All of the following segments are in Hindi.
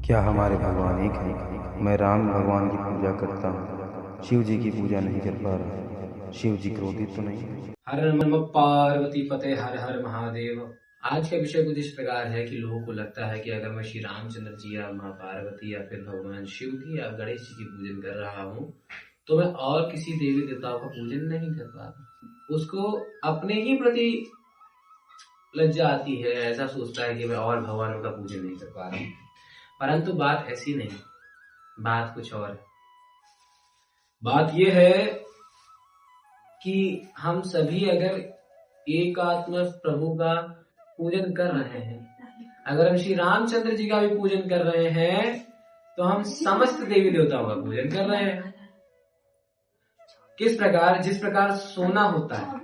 क्या हमारे भगवान एक हैं? मैं राम भगवान की पूजा करता हूँ, शिव जी की पूजा नहीं कर पा रहा। शिव जी क्रोधित तो नहीं? हर नम पार्वती पते हर हर महादेव। आज का विषय कुछ इस प्रकार है कि लोगों को लगता है कि अगर मैं श्री रामचंद्र जी या माँ पार्वती या फिर भगवान शिव की या गणेश जी की पूजन कर रहा हूँ तो मैं और किसी देवी देवताओं का पूजन नहीं कर पा रहा। उसको अपने ही प्रति लज्जा आती है, ऐसा सोचता है कि मैं और भगवानों का पूजन नहीं कर पा रहा हूँ। परंतु बात ऐसी नहीं, बात कुछ और है। बात यह है कि हम सभी अगर एकात्म प्रभु का पूजन कर रहे हैं, अगर हम श्री रामचंद्र जी का भी पूजन कर रहे हैं तो हम समस्त देवी देवताओं का पूजन कर रहे हैं। किस प्रकार? जिस प्रकार सोना होता है,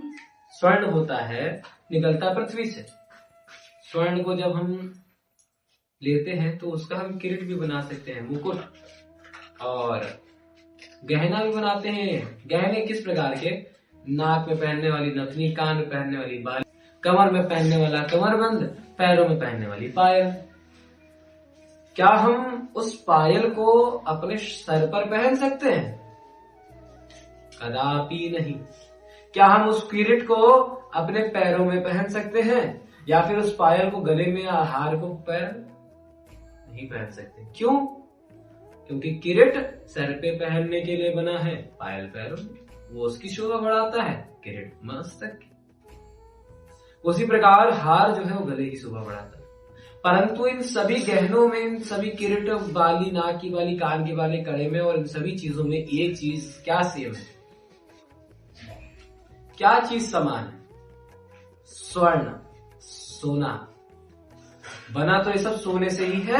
स्वर्ण होता है, निकलता पृथ्वी से। स्वर्ण को जब हम लेते हैं तो उसका हम किरीट भी बना सकते हैं, मुकुट, और गहना भी बनाते हैं। गहने किस प्रकार के? नाक में पहनने वाली नथनी, कान में पहनने वाली बाली, कमर में पहनने वाला कमरबंद, पैरों में पहनने वाली पायल। क्या हम उस पायल को अपने सर पर पहन सकते हैं? कदापि नहीं। क्या हम उस किरीट को अपने पैरों में पहन सकते हैं या फिर उस पायल को गले में या हार को पैर नहीं पहन सकते? क्यों? क्योंकि किरीट सर पे पहनने के लिए बना है, पायल पैरों में, वो उसकी शोभा बढ़ाता है, किरीट मस्तक की। उसी प्रकार हार जो है वो गले की शोभा बढ़ाता है। परंतु इन सभी गहनों में, इन सभी किरीट, बाली, नाक की बाली, कान की बाली, कड़े में, और इन सभी चीजों में एक चीज क्या सेम है? क्या चीज समान है? स्वर्ण, सोना। बना तो ये सब सोने से ही है,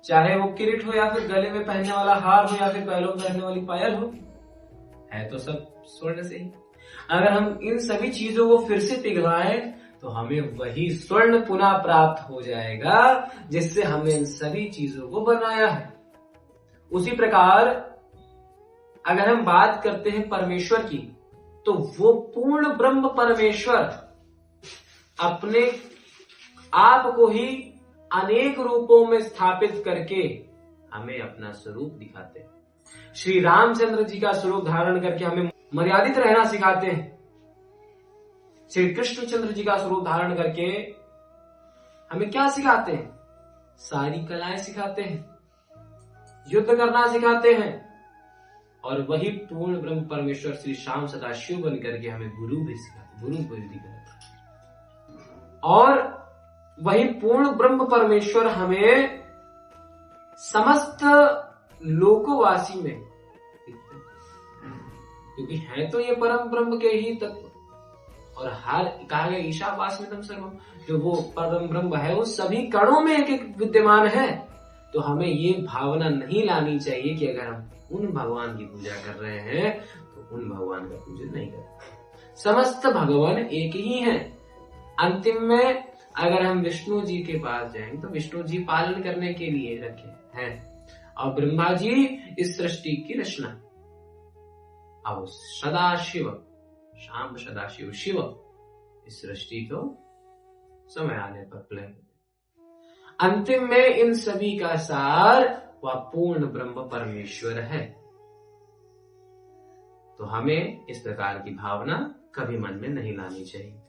चाहे वो किरीट हो या फिर गले में पहनने वाला हार हो या फिर पैरों में पहनने वाली पायल हो, है तो सब स्वर्ण से ही। अगर हम इन सभी चीजों को फिर से पिघलाएं तो हमें वही स्वर्ण पुनः प्राप्त हो जाएगा जिससे हमने इन सभी चीजों को बनाया है। उसी प्रकार अगर हम बात करते हैं परमेश्वर की, तो वो पूर्ण ब्रह्म परमेश्वर अपने आप को ही अनेक रूपों में स्थापित करके हमें अपना स्वरूप दिखाते हैं। श्री रामचंद्र जी का स्वरूप धारण करके हमें मर्यादित रहना सिखाते हैं। श्री कृष्णचंद्र जी का स्वरूप धारण करके हमें क्या सिखाते हैं? सारी कलाएं सिखाते हैं, युद्ध करना सिखाते हैं। और वही पूर्ण ब्रह्म परमेश्वर श्री श्याम सदाशिव बन करके हमें गुरु भी सिखाते, गुरु बुद्धि कराते। और वही पूर्ण ब्रह्म परमेश्वर हमें समस्त लोकवासी में, क्योंकि है तो ये परम ब्रह्म के ही तत्व, और हर कहा गया ईशावास्यमिदं सर्वम, जो वो परम ब्रह्म है वो सभी कणों में एक एक विद्यमान है। तो हमें ये भावना नहीं लानी चाहिए कि अगर हम उन भगवान की पूजा कर रहे हैं तो उन भगवान का पूजन नहीं कर। समस्त भगवान एक ही हैं। अंतिम में अगर हम विष्णु जी के पास जाएंगे तो विष्णु जी पालन करने के लिए रखे हैं, और ब्रह्मा जी इस सृष्टि की रचना, अब सदाशिव, शाम सदाशिव शिव इस सृष्टि को समय आने पर प्ले। अंतिम में इन सभी का सार वह पूर्ण ब्रह्म परमेश्वर है। तो हमें इस प्रकार की भावना कभी मन में नहीं लानी चाहिए।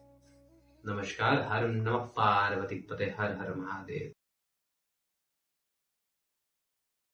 नमस्कार। हर नमः पार्वती पते हर हर महादेव।